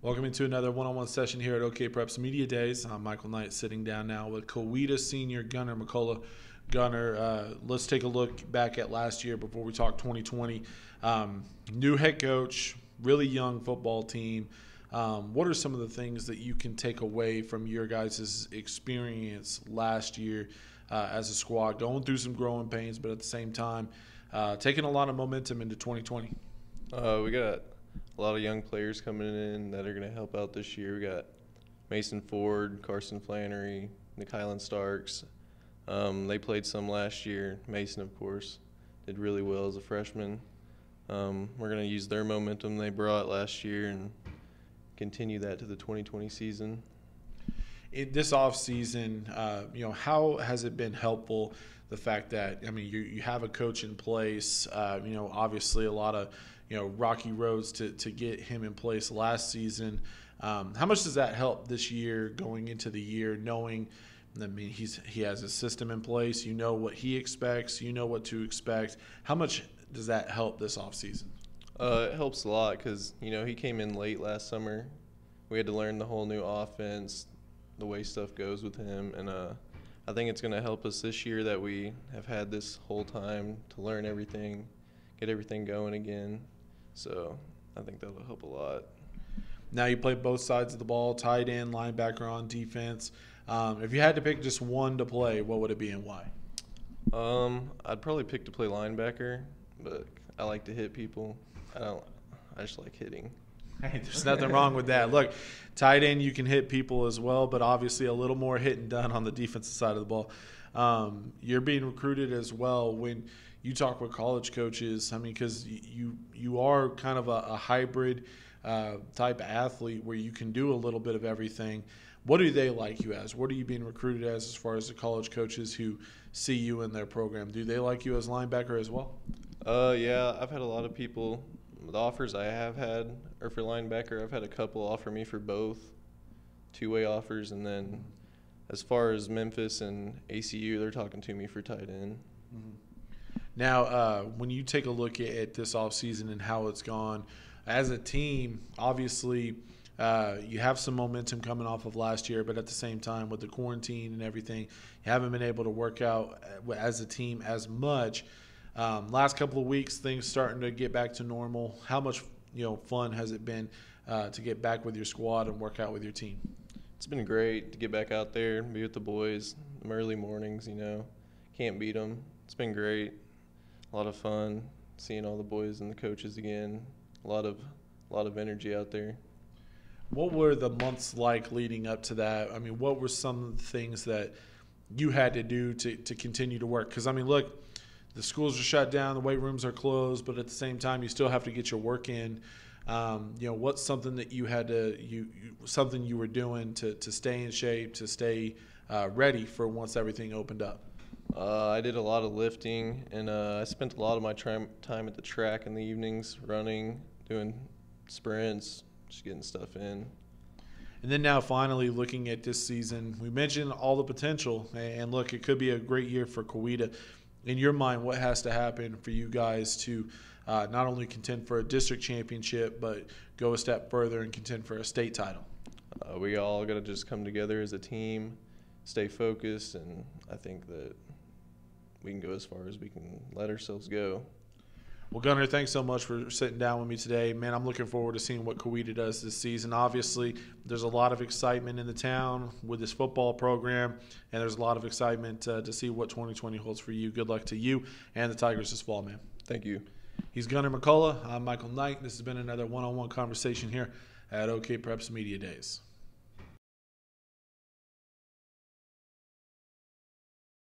Welcome into another one-on-one session here at OKPreps Media Days. I'm Michael Knight, sitting down now with Coweta senior Gunnar McCollough. Gunnar, let's take a look back at last year before we talk 2020. New head coach, really young football team. What are some of the things that you can take away from your guys' experience last year as a squad, going through some growing pains, but at the same time, taking a lot of momentum into 2020? We got a lot of young players coming in that are going to help out this year. We got Mason Ford, Carson Flannery, Nikylan Starks. They played some last year. Mason, of course, did really well as a freshman. We're going to use their momentum they brought last year and continue that to the 2020 season. In this offseason, how has it been helpful, the fact that, you have a coach in place, obviously a lot of, rocky roads to get him in place last season. How much does that help this year, going into the year, knowing, he has a system in place, you know what he expects, you know what to expect. How much does that help this offseason? It helps a lot because, he came in late last summer. We had to learn the whole new offense, the way stuff goes with him, and I think it's going to help us this year that we have had this whole time to learn everything, get everything going again. So I think that'll help a lot. Now you play both sides of the ball, tight end, linebacker, on defense. If you had to pick just one to play, what would it be and why? I'd probably pick to play linebacker, but I like to hit people. I just like hitting. Hey, there's nothing wrong with that. Look, tight end, you can hit people as well, but obviously a little more hit and done on the defensive side of the ball. You're being recruited as well. When you talk with college coaches, because you are kind of a hybrid type athlete where you can do a little bit of everything. What do they like you as? What are you being recruited as far as the college coaches who see you in their program? Do they like you as linebacker as well? Yeah, I've had a lot of people. The offers I have had are for linebacker. I've had a couple offer me for both, two-way offers, and then as far as Memphis and ACU, they're talking to me for tight end. Mm-hmm. Now, when you take a look at this offseason and how it's gone, as a team, obviously you have some momentum coming off of last year, but at the same time with the quarantine and everything, you haven't been able to work out as a team as much. Last couple of weeks, things starting to get back to normal. How much fun has it been to get back with your squad and work out with your team? It's been great to get back out there and be with the boys. Them early mornings, can't beat them. It's been great. A lot of fun seeing all the boys and the coaches again. A lot of energy out there. What were the months like leading up to that? What were some of the things that you had to do to continue to work? Because, look, the schools are shut down, the weight rooms are closed, but at the same time, you still have to get your work in. What's something that you had to something you were doing to stay in shape, to stay ready for once everything opened up? I did a lot of lifting, and I spent a lot of my time at the track in the evenings, running, doing sprints, just getting stuff in. And then now finally looking at this season, we mentioned all the potential, and look, it could be a great year for Coweta. In your mind, what has to happen for you guys to not only contend for a district championship, but go a step further and contend for a state title? We all got to just come together as a team, stay focused, and I think that we can go as far as we can let ourselves go. Well, Gunnar, thanks so much for sitting down with me today. Man, I'm looking forward to seeing what Coweta does this season. Obviously, there's a lot of excitement in the town with this football program, and there's a lot of excitement to see what 2020 holds for you. Good luck to you and the Tigers this fall, man. Thank you. He's Gunnar McCollough. I'm Michael Knight. This has been another one-on-one conversation here at OKPreps Media Days.